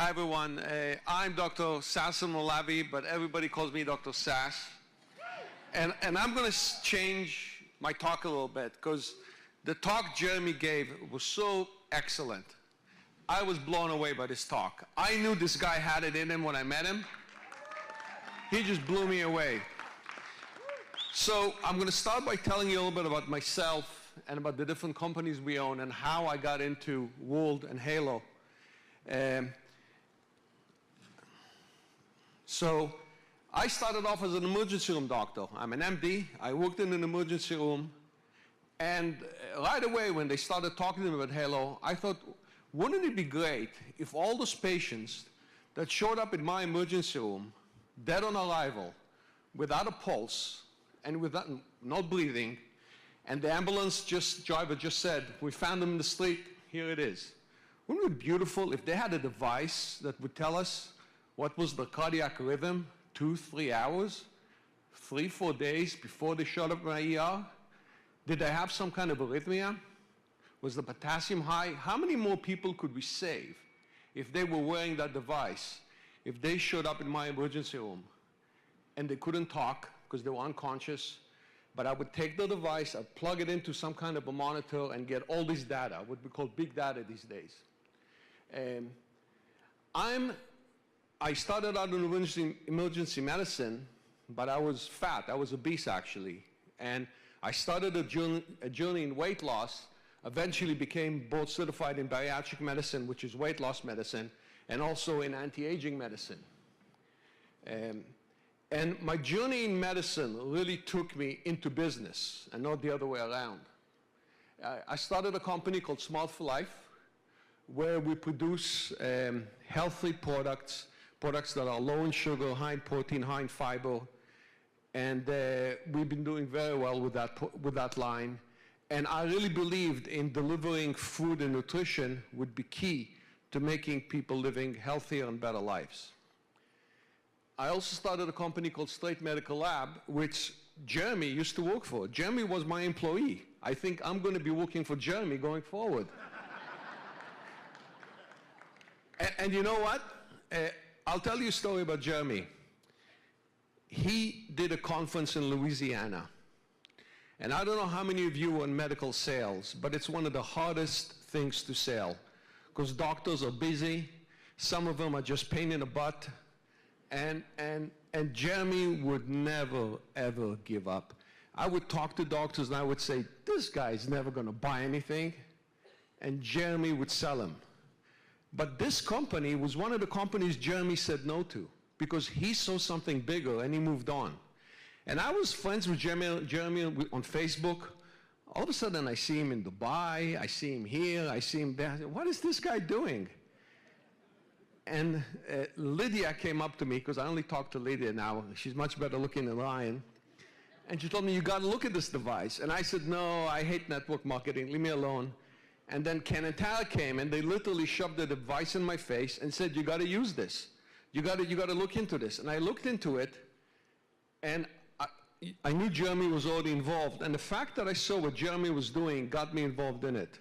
Hi everyone, I'm Dr. Sas Moulavi, but everybody calls me Dr. Sas. And I'm going to change my talk a little bit because the talk Jeremy gave was so excellent. I was blown away by this talk. I knew this guy had it in him when I met him. He just blew me away. So I'm going to start by telling you a little bit about myself and about the different companies we own and how I got into World and Halo. So I started off as an emergency room doctor. I'm an MD. I worked in an emergency room. And right away when they started talking to me about Halo, I thought, wouldn't it be great if all those patients that showed up in my emergency room, dead on arrival, without a pulse, and without not breathing, and the ambulance driver just said, we found them in the street, here it is. Wouldn't it be beautiful if they had a device that would tell us what was the cardiac rhythm 2-3 hours, 3-4 days before they showed up in my ER? Did they have some kind of arrhythmia? Was the potassium high? How many more people could we save if they were wearing that device, if they showed up in my emergency room and they couldn't talk because they were unconscious, but I would take the device, I'd plug it into some kind of a monitor and get all this data, what we call big data these days. I started out in emergency medicine, but I was fat. I was obese, actually. And I started a journey in weight loss, eventually became board certified in bariatric medicine, which is weight loss medicine, and also in anti-aging medicine. And my journey in medicine really took me into business and not the other way around. I started a company called Smart for Life, where we produce healthy products that are low in sugar, high in protein, high in fiber, and we've been doing very well with that line. And I really believed in delivering food and nutrition would be key to making people living healthier and better lives. I also started a company called Straight Medical Lab, which Jeremy used to work for. Jeremy was my employee. I think I'm going to be working for Jeremy going forward. And you know what? I'll tell you a story about Jeremy. He did a conference in Louisiana. And I don't know how many of you are in medical sales, but it's one of the hardest things to sell because doctors are busy. Some of them are just pain in the butt. And Jeremy would never, ever give up. I would talk to doctors and I would say, this guy's never going to buy anything. And Jeremy would sell him. But this company was one of the companies Jeremy said no to because he saw something bigger and he moved on. And I was friends with Jeremy on Facebook. All of a sudden I see him in Dubai, I see him here, I see him there. What is this guy doing? And Lydia came up to me, because I only talk to Lydia now. She's much better looking than Ryan. And she told me, you got to look at this device. And I said, no, I hate network marketing. Leave me alone. And then Ken and Tara came, and they literally shoved the device in my face and said, you got to use this. You got to look into this. And I looked into it, and I knew Jeremy was already involved. And the fact that I saw what Jeremy was doing got me involved in it.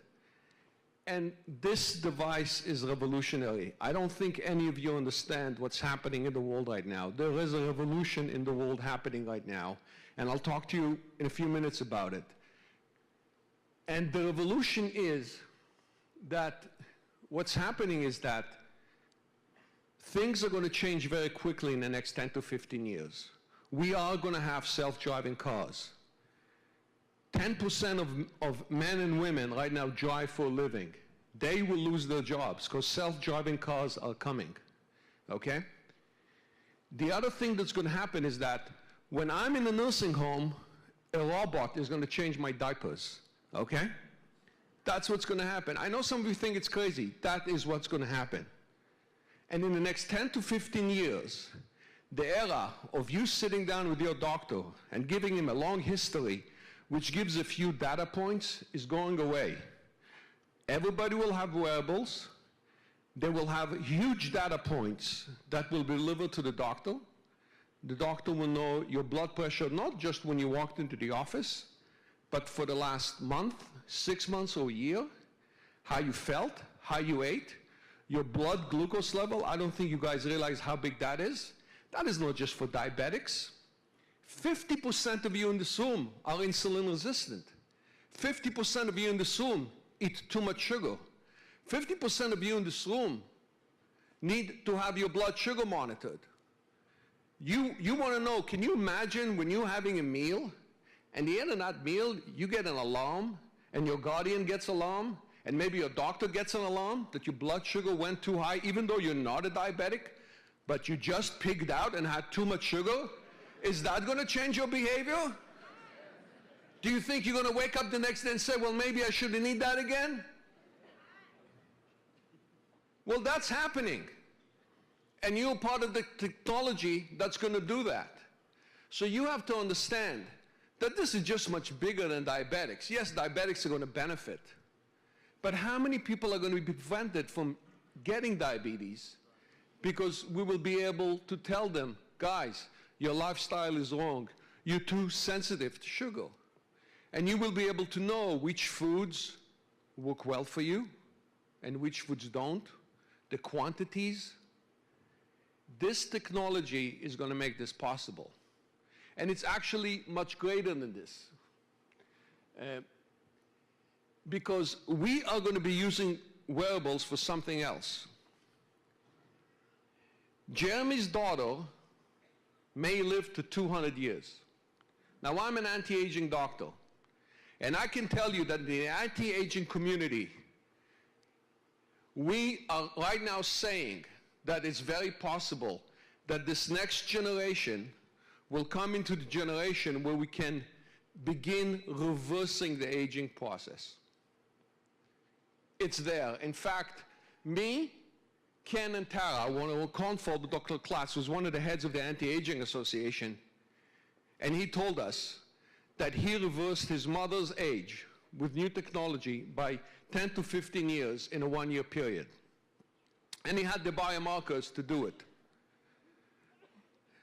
And this device is revolutionary. I don't think any of you understand what's happening in the world right now. There is a revolution in the world happening right now, and I'll talk to you in a few minutes about it. And the revolution is that what's happening is that things are going to change very quickly in the next 10 to 15 years. We are going to have self-driving cars. 10% of men and women right now drive for a living. They will lose their jobs because self-driving cars are coming, okay? The other thing that's going to happen is that when I'm in a nursing home, a robot is going to change my diapers, okay? That's what's going to happen. I know some of you think it's crazy. That is what's going to happen. And in the next 10 to 15 years, the era of you sitting down with your doctor and giving him a long history which gives a few data points, is going away. Everybody will have wearables. They will have huge data points that will be delivered to the doctor. The doctor will know your blood pressure, not just when you walked into the office, but for the last month, 6 months or a year, how you felt, how you ate. your blood glucose level, I don't think you guys realize how big that is. That is not just for diabetics. 50% of you in this room are insulin resistant. 50% of you in this room eat too much sugar. 50% of you in this room need to have your blood sugar monitored. You want to know, can you imagine when you're having a meal, and at the end of that meal, you get an alarm, and your guardian gets an alarm, and maybe your doctor gets an alarm that your blood sugar went too high, even though you're not a diabetic, but you just pigged out and had too much sugar? Is that going to change your behavior? Do you think you're going to wake up the next day and say, well, maybe I shouldn't eat that again? Well, that's happening. And you're part of the technology that's going to do that. So you have to understand that this is just much bigger than diabetics. Yes, diabetics are going to benefit. But how many people are going to be prevented from getting diabetes because we will be able to tell them, guys, your lifestyle is wrong. You're too sensitive to sugar. And you will be able to know which foods work well for you and which foods don't, the quantities. This technology is going to make this possible. And it's actually much greater than this. Because we are going to be using wearables for something else. Jeremy's daughter may live to 200 years. Now, I'm an anti-aging doctor, and I can tell you that in the anti-aging community, we are right now saying that it's very possible that this next generation will come into the generation where we can begin reversing the aging process. It's there. In fact, me, Ken, and Tara, one of our confold, Dr. Klatz, was one of the heads of the Anti-Aging Association, and he told us that he reversed his mother's age with new technology by 10 to 15 years in a one-year period. And he had the biomarkers to do it.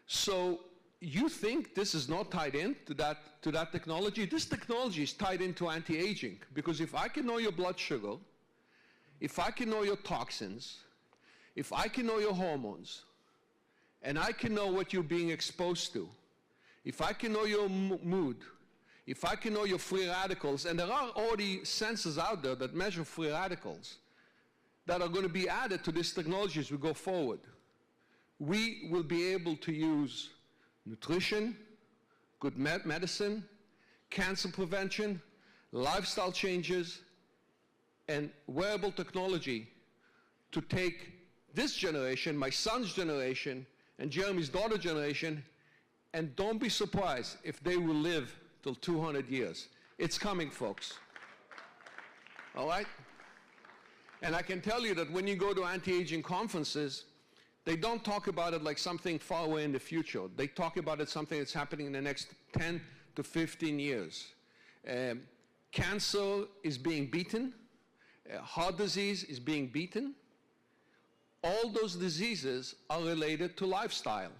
So you think this is not tied in to that technology? This technology is tied into anti-aging, because if I can know your blood sugar, if I can know your toxins, if I can know your hormones, and I can know what you're being exposed to, if I can know your mood, if I can know your free radicals, and there are already sensors out there that measure free radicals that are going to be added to this technology as we go forward, we will be able to use nutrition, good medicine, cancer prevention, lifestyle changes, and wearable technology to take this generation, my son's generation, and Jeremy's daughter's generation, and don't be surprised if they will live till 200 years. It's coming, folks. All right? And I can tell you that when you go to anti-aging conferences, they don't talk about it like something far away in the future. They talk about it something that's happening in the next 10 to 15 years. Cancer is being beaten. Heart disease is being beaten. All those diseases are related to lifestyle.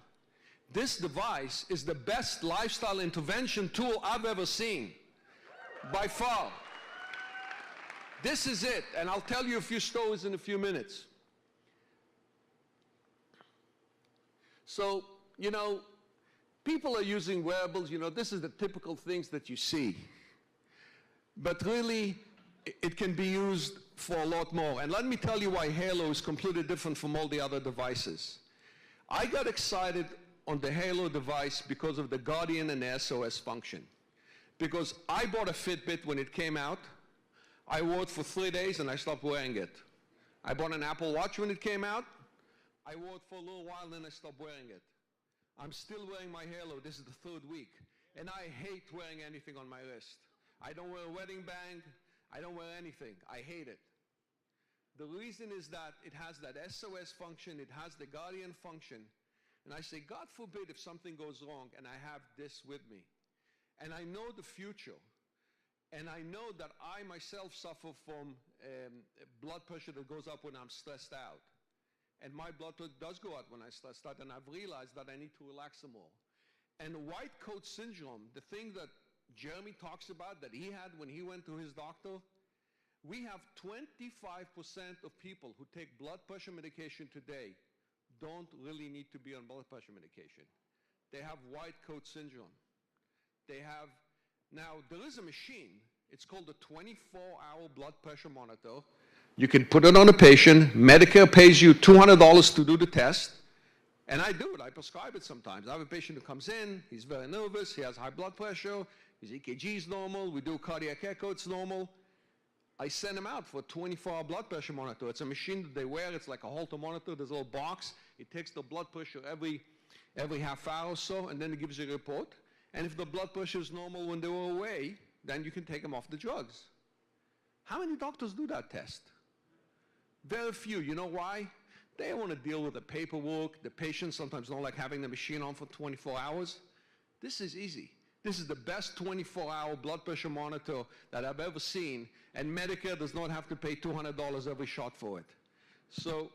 This device is the best lifestyle intervention tool I've ever seen, by far. This is it, and I'll tell you a few stories in a few minutes. So, you know, people are using wearables, you know, this is the typical things that you see. But really, it can be used for a lot more. And let me tell you why Halo is completely different from all the other devices. I got excited on the Halo device because of the Guardian and the SOS function. Because I bought a Fitbit when it came out. I wore it for 3 days and I stopped wearing it. I bought an Apple Watch when it came out. I wore it for a little while and then I stopped wearing it. I'm still wearing my Halo. This is the 3rd week. And I hate wearing anything on my wrist. I don't wear a wedding band. I don't wear anything. I hate it. The reason is that it has that SOS function. It has the Guardian function. And I say, God forbid if something goes wrong and I have this with me. And I know the future. And I know that I myself suffer from blood pressure that goes up when I'm stressed out. And my blood pressure does go up when I'm stressed out, and I've realized that I need to relax some more. And white coat syndrome, the thing that Jeremy talks about that he had when he went to his doctor, We have 25% of people who take blood pressure medication today don't really need to be on blood pressure medication. They have white coat syndrome. They have, now there is a machine, it's called a 24-hour blood pressure monitor. You can put it on a patient, Medicare pays you $200 to do the test, and I do it, I prescribe it sometimes. I have a patient who comes in, he's very nervous, he has high blood pressure, his EKG is normal, we do a cardiac echo, it's normal. I send him out for a 24-hour blood pressure monitor. It's a machine that they wear, it's like a Holter monitor, there's a little box, it takes the blood pressure every half hour or so, and then it gives you a report. And if the blood pressure is normal when they were away, then you can take them off the drugs. How many doctors do that test? Very few. You know why? They want to deal with the paperwork. The patients sometimes don't like having the machine on for 24 hours. This is easy. This is the best 24-hour blood pressure monitor that I've ever seen, and Medicare does not have to pay $200 every shot for it. So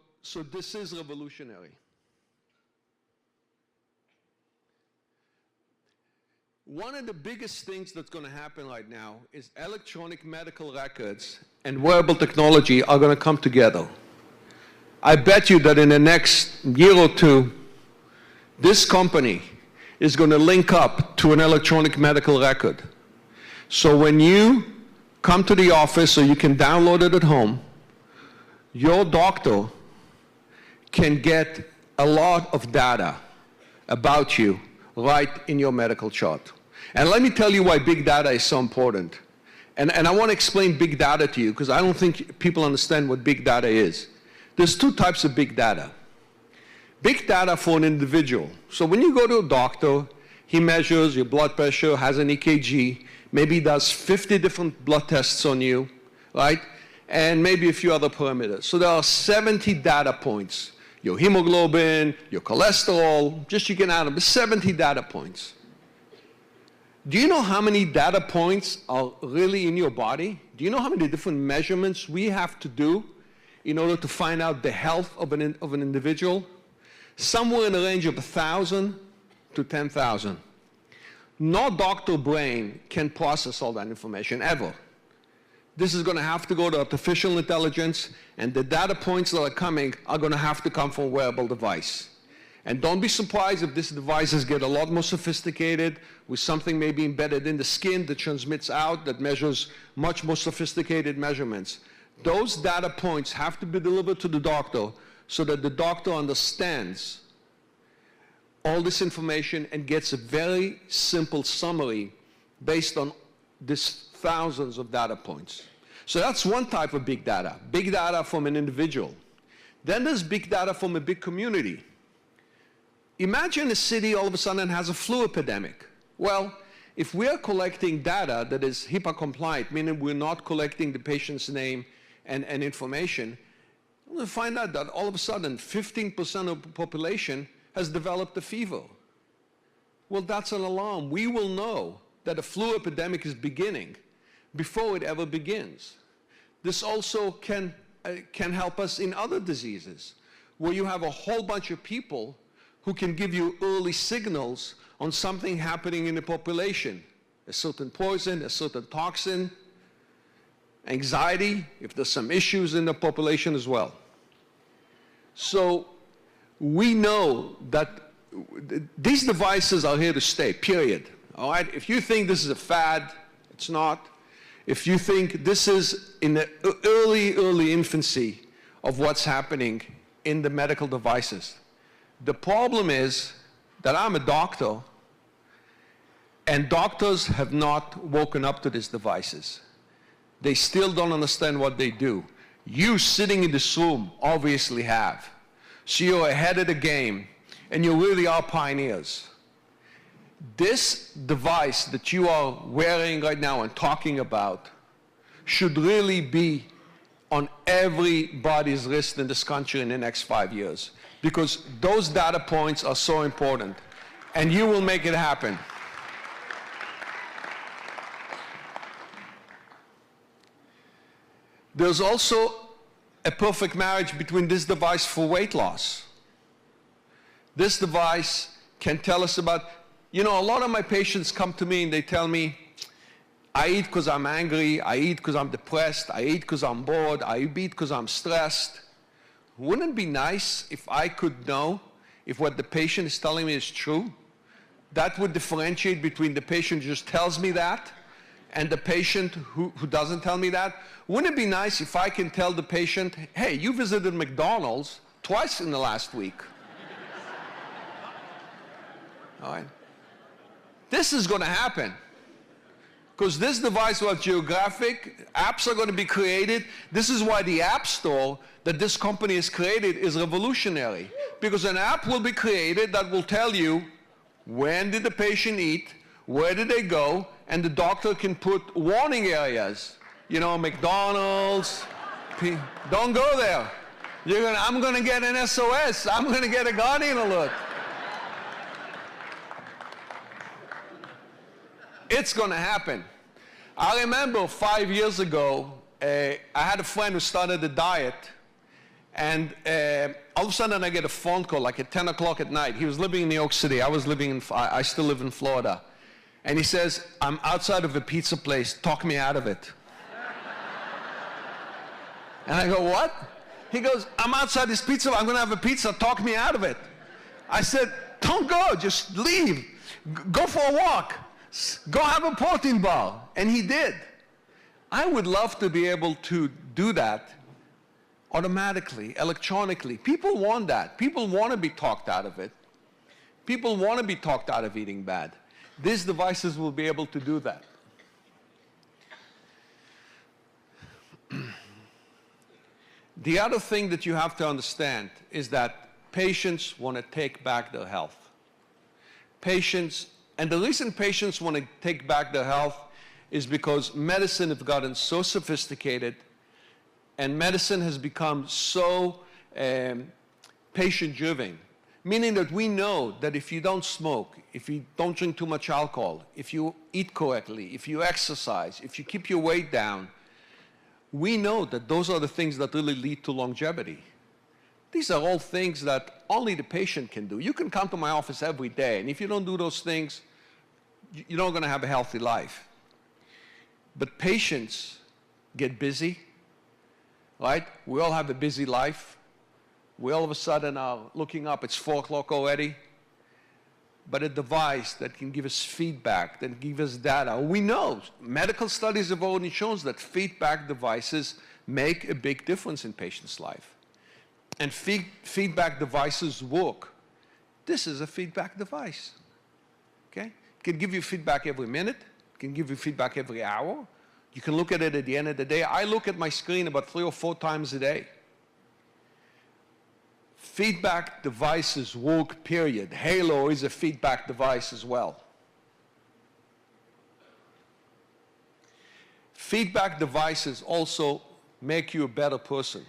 this is revolutionary. One of the biggest things that's going to happen right now is electronic medical records and wearable technology are going to come together. I bet you that in the next year or two, this company is going to link up to an electronic medical record. So when you come to the office, or you can download it at home, your doctor can get a lot of data about you right in your medical chart. And let me tell you why big data is so important. And I want to explain big data to you, because I don't think people understand what big data is. There's two types of big data. Big data for an individual. So when you go to a doctor, he measures your blood pressure, has an EKG, maybe does 50 different blood tests on you, right? And maybe a few other parameters. So there are 70 data points. Your hemoglobin, your cholesterol, just you can add them, 70 data points. Do you know how many data points are really in your body? Do you know how many different measurements we have to do in order to find out the health of an individual? Somewhere in the range of 1,000 to 10,000. No doctor brain can process all that information, ever. This is going to have to go to artificial intelligence, and the data points that are coming are going to have to come from a wearable device. And don't be surprised if these devices get a lot more sophisticated, with something maybe embedded in the skin that transmits out, that measures much more sophisticated measurements. Those data points have to be delivered to the doctor so that the doctor understands all this information and gets a very simple summary based on these thousands of data points. So that's one type of big data from an individual. Then there's big data from a big community. Imagine a city all of a sudden has a flu epidemic. Well, if we are collecting data that is HIPAA compliant, meaning we're not collecting the patient's name and information, we'll find out that all of a sudden 15% of the population has developed a fever. Well, that's an alarm. We will know that a flu epidemic is beginning before it ever begins. This also can help us in other diseases, where you have a whole bunch of people who can give you early signals on something happening in the population, a certain poison, a certain toxin, anxiety, if there's some issues in the population as well. So we know that these devices are here to stay, period. All right? If you think this is a fad, it's not. If you think this is in the early infancy of what's happening in the medical devices, the problem is that I'm a doctor, and doctors have not woken up to these devices. They still don't understand what they do. You sitting in this room obviously have. So you're ahead of the game, and you really are pioneers. This device that you are wearing right now and talking about should really be on everybody's wrist in this country in the next 5 years, because those data points are so important, and you will make it happen. There's also a perfect marriage between this device for weight loss. This device can tell us about, you know, a lot of my patients come to me and they tell me, I eat because I'm angry. I eat because I'm depressed. I eat because I'm bored. I eat because I'm stressed. Wouldn't it be nice if I could know if what the patient is telling me is true? That would differentiate between the patient who just tells me that and the patient who doesn't tell me that. Wouldn't it be nice if I can tell the patient, hey, you visited McDonald's twice in the last week? All right. This is going to happen because this device will have geographic, apps are going to be created. This is why the App Store that this company has created is revolutionary, because an app will be created that will tell you when did the patient eat, where did they go, and the doctor can put warning areas. You know, McDonald's, don't go there. I'm going to get an SOS. I'm going to get a Guardian alert. It's going to happen. I remember 5 years ago, I had a friend who started a diet, and all of a sudden I get a phone call like at 10 o'clock at night. He was living in New York City. I still live in Florida. And he says, I'm outside of a pizza place. Talk me out of it. And I go, what? He goes, I'm outside this pizza. I'm going to have a pizza. Talk me out of it. I said, don't go. Just leave. Go for a walk. Go have a protein bar. And he did. I would love to be able to do that automatically, electronically. People want that. People want to be talked out of it. People want to be talked out of eating bad. These devices will be able to do that. The other thing that you have to understand is that patients want to take back their health. Patients, and the reason patients want to take back their health is because medicine has gotten so sophisticated and medicine has become so patient-driven, meaning that we know that if you don't smoke, if you don't drink too much alcohol, if you eat correctly, if you exercise, if you keep your weight down, we know that those are the things that really lead to longevity. These are all things that only the patient can do. You can come to my office every day, and if you don't do those things, you're not going to have a healthy life. But patients get busy, right? We all have a busy life. We all of a sudden are looking up, it's 4 o'clock already. But a device that can give us feedback, that give us data. We know, medical studies have already shown that feedback devices make a big difference in patients' life. And feedback devices work. This is a feedback device, okay? It can give you feedback every minute. It can give you feedback every hour. You can look at it at the end of the day. I look at my screen about 3 or 4 times a day. Feedback devices work, period. Helo is a feedback device as well. Feedback devices also make you a better person.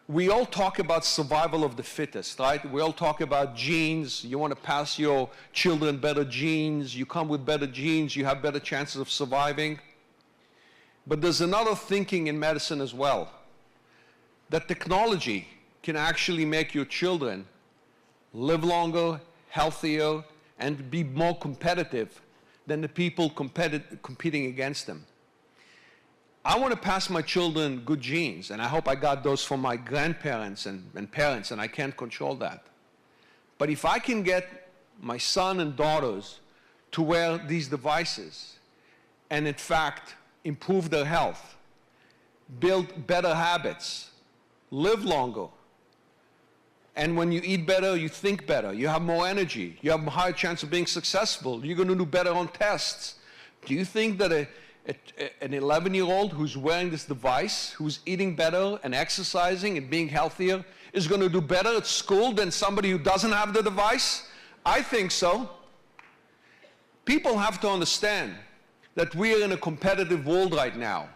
We all talk about survival of the fittest, right? We all talk about genes. You want to pass your children better genes. You come with better genes. You have better chances of surviving. But there's another thinking in medicine as well, that technology can actually make your children live longer, healthier, and be more competitive than the people competing against them. I want to pass my children good genes, and I hope I got those from my grandparents and parents, and I can't control that. But if I can get my son and daughters to wear these devices and, in fact, improve their health, build better habits, live longer, and when you eat better, you think better, you have more energy, you have a higher chance of being successful, you're going to do better on tests. Do you think that an 11-year-old who's wearing this device, who's eating better and exercising and being healthier, is going to do better at school than somebody who doesn't have the device? I think so. People have to understand that we are in a competitive world right now,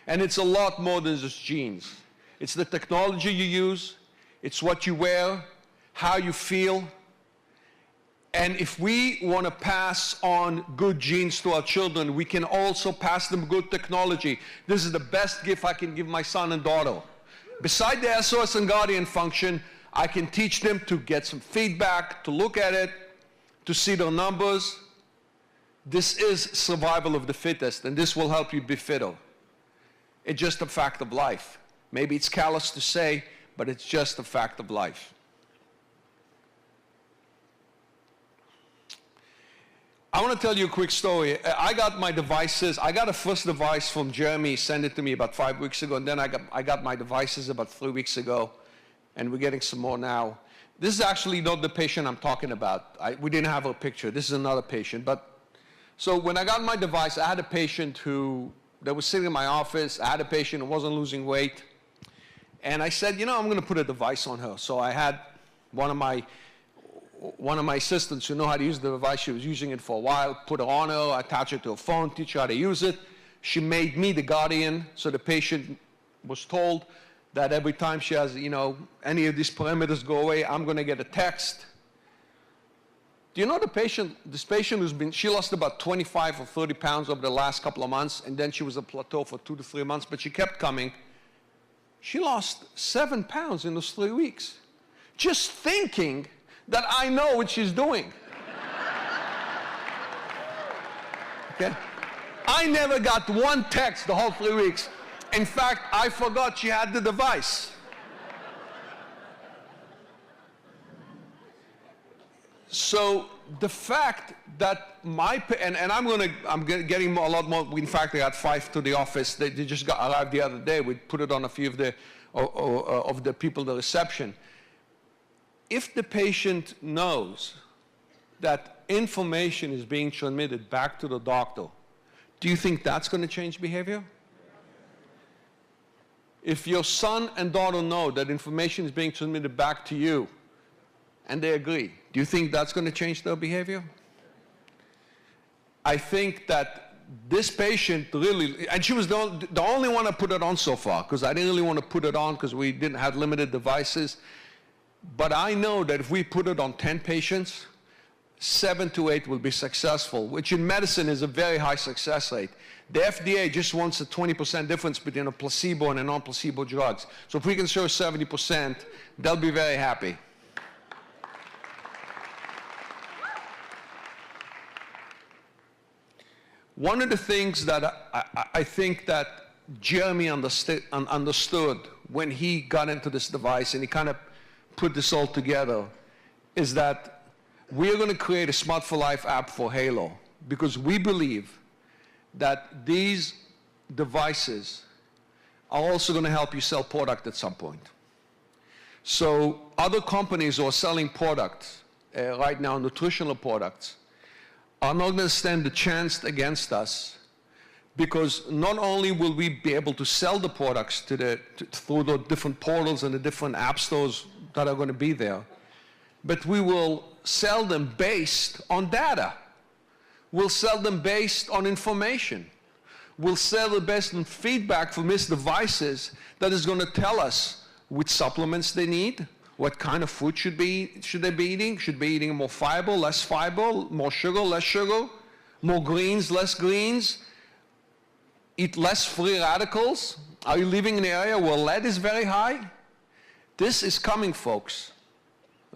and it's a lot more than just genes. It's the technology you use, it's what you wear, how you feel. And if we want to pass on good genes to our children, we can also pass them good technology. This is the best gift I can give my son and daughter. Beside the SOS and Guardian function, I can teach them to get some feedback, to look at it, to see their numbers. This is survival of the fittest, and this will help you be fitter. It's just a fact of life. Maybe it's callous to say, but it's just a fact of life. I want to tell you a quick story. I got my devices. I got a first device from Jeremy, sent it to me about 5 weeks ago, and then I got my devices about 3 weeks ago, and we're getting some more now. This is actually not the patient I'm talking about. We didn't have a picture. This is another patient. So when I got my device, I had a patient that was sitting in my office. I had a patient who wasn't losing weight. And I said, you know, I'm going to put a device on her. So I had one of my assistants who know how to use the device. She was using it for a while, put it on her, attach it to her phone, teach her how to use it. She made me the guardian, so the patient was told that every time she has, you know, any of these parameters go away, I'm going to get a text. Do you know this patient she lost about 25 or 30 pounds over the last couple of months, and then she was a plateau for 2 to 3 months, but she kept coming. She lost 7 pounds in those 3 weeks. Just thinking that I know what she's doing. Okay? I never got one text the whole 3 weeks. In fact, I forgot she had the device. So the fact that I'm getting a lot more. In fact, I got 5 to the office. They just arrived the other day. We put it on a few of the people in the reception. If the patient knows that information is being transmitted back to the doctor, do you think that's going to change behavior? If your son and daughter know that information is being transmitted back to you, and they agree, do you think that's going to change their behavior? I think that this patient really, and she was the only one I put it on so far, because I didn't really want to put it on because we didn't have limited devices. But I know that if we put it on 10 patients, 7 to 8 will be successful, which in medicine is a very high success rate. The FDA just wants a 20% difference between a placebo and a non-placebo drugs. So if we can show 70%, they'll be very happy. One of the things that I think that Jeremy understood when he got into this device, and he kind of put this all together, is that we're going to create a Smart for Life app for Halo, because we believe that these devices are also going to help you sell product at some point. So other companies who are selling products right now, nutritional products, are not going to stand a chance against us, because not only will we be able to sell the products through the different portals and the different app stores that are going to be there, but we will sell them based on data. We'll sell them based on information. We'll sell them based on feedback from these devices that is going to tell us which supplements they need, what kind of food should they be eating? Should be eating more fiber, less fiber, more sugar, less sugar, more greens, less greens, eat less free radicals. Are you living in an area where lead is very high? This is coming, folks.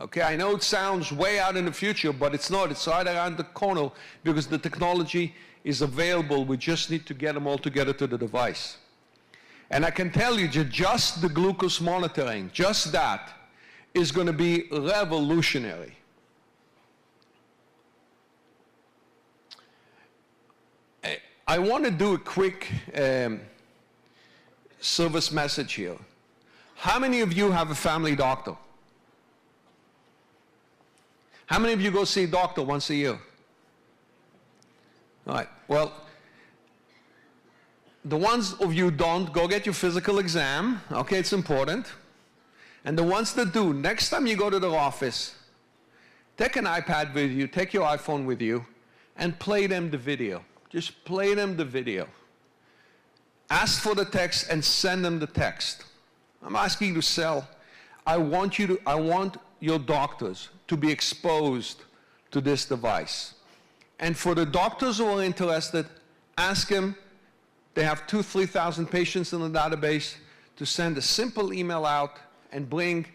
Okay, I know it sounds way out in the future, but it's not. It's right around the corner, because the technology is available. We just need to get them all together to the device. And I can tell you that just the glucose monitoring, just that, is going to be revolutionary. I want to do a quick service message here. How many of you have a family doctor? How many of you go see a doctor once a year? All right, well, the ones of you don't, go get your physical exam. Okay, it's important. And the ones that do, next time you go to their office, take an iPad with you, take your iPhone with you, and play them the video. Just play them the video. Ask for the text and send them the text. I'm asking you to sell. I want your doctors to be exposed to this device. And for the doctors who are interested, ask them, they have 2,000 to 3,000 patients in the database, to send a simple email out and bring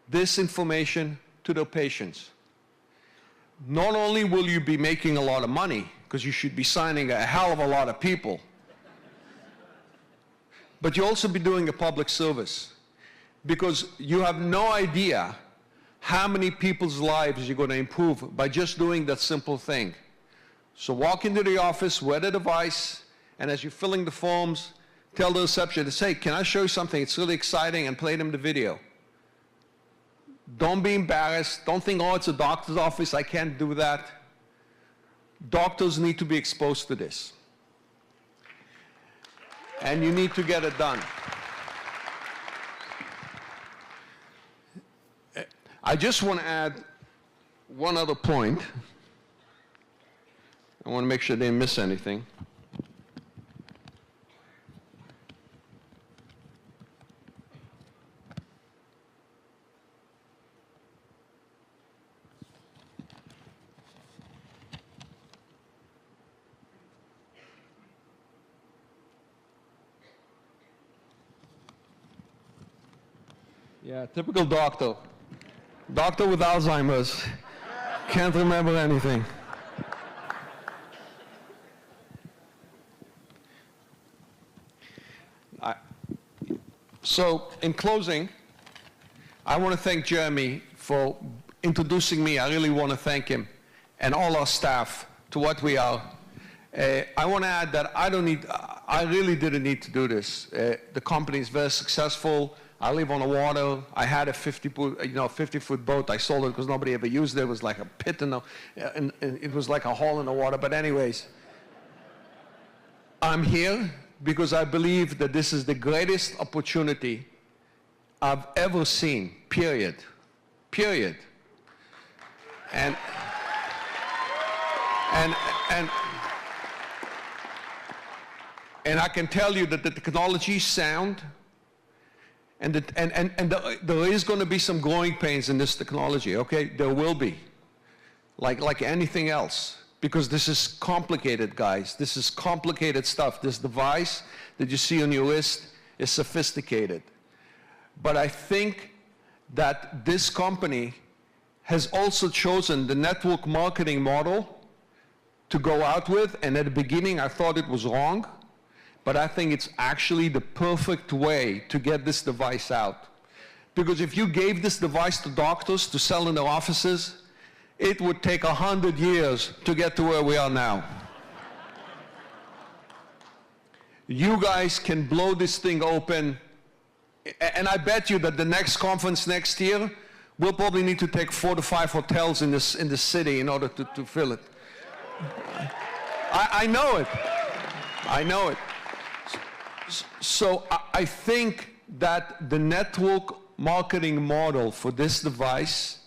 this information to their patients. Not only will you be making a lot of money, because you should be signing a hell of a lot of people. But you also be doing a public service, because you have no idea how many people's lives you're going to improve by just doing that simple thing. So walk into the office, wear the device, and as you're filling the forms, tell the receptionist, hey, can I show you something? It's really exciting, and play them the video. Don't be embarrassed. Don't think, oh, it's a doctor's office, I can't do that. Doctors need to be exposed to this. And you need to get it done. I just want to add one other point. I want to make sure I didn't miss anything. Yeah, typical doctor. Doctor with Alzheimer's. Can't remember anything. So, in closing, I want to thank Jeremy for introducing me. I really want to thank him and all our staff to what we are. I want to add that I really didn't need to do this. The company is very successful. I live on the water. I had a 50-foot boat. I sold it because nobody ever used it. It was like a pit and it was like a hole in the water. But anyways, I'm here because I believe that this is the greatest opportunity I've ever seen, period. Period. And I can tell you that the technology is sound, and there is going to be some growing pains in this technology, okay? There will be, like anything else, because this is complicated, guys. This is complicated stuff. This device that you see on your list is sophisticated. But I think that this company has also chosen the network marketing model to go out with, and at the beginning I thought it was wrong, but I think it's actually the perfect way to get this device out. Because if you gave this device to doctors to sell in their offices, it would take 100 years to get to where we are now. You guys can blow this thing open, and I bet you that the next conference next year, we'll probably need to take 4 to 5 hotels in the city in order to fill it. I know it. I know it. So I think that the network marketing model for this device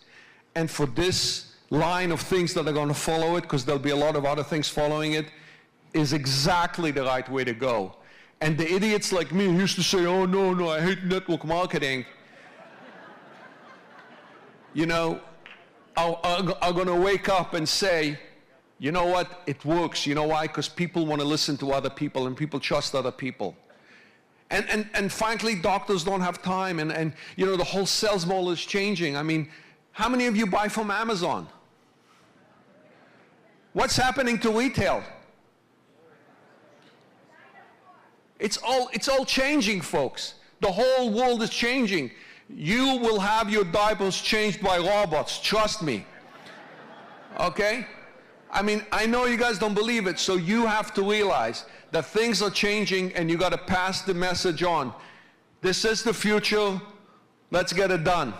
and for this line of things that are going to follow it, because there'll be a lot of other things following it, is exactly the right way to go. And the idiots like me who used to say, oh, no, I hate network marketing, you know, are going to wake up and say, you know what, it works. You know why? Because people want to listen to other people and people trust other people. And frankly, doctors don't have time, and you know, the whole sales model is changing. I mean, how many of you buy from Amazon? What's happening to retail? It's all changing, folks. The whole world is changing. You will have your diapers changed by robots, trust me. Okay? I mean, I know you guys don't believe it, so you have to realize that things are changing and you got to pass the message on. This is the future. Let's get it done.